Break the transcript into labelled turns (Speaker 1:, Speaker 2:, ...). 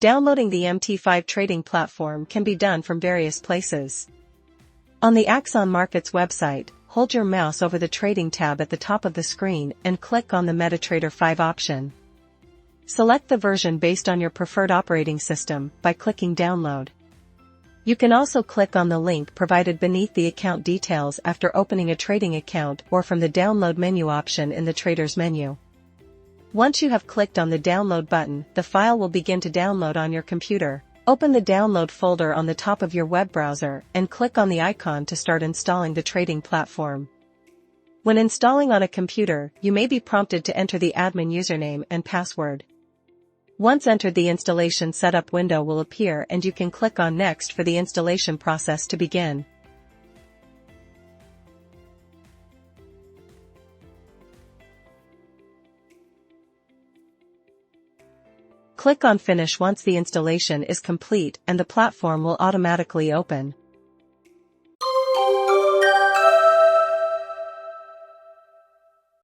Speaker 1: Downloading the MT5 trading platform can be done from various places. On the Axon Markets website, hold your mouse over the Trading tab at the top of the screen and click on the MetaTrader 5 option. Select the version based on your preferred operating system by clicking Download. You can also click on the link provided beneath the account details after opening a trading account or from the Download menu option in the Traders menu. Once you have clicked on the download button, the file will begin to download on your computer. Open the download folder on the top of your web browser and click on the icon to start installing the trading platform. When installing on a computer, you may be prompted to enter the admin username and password. Once entered, the installation setup window will appear and you can click on Next for the installation process to begin. Click on Finish once the installation is complete and the platform will automatically open.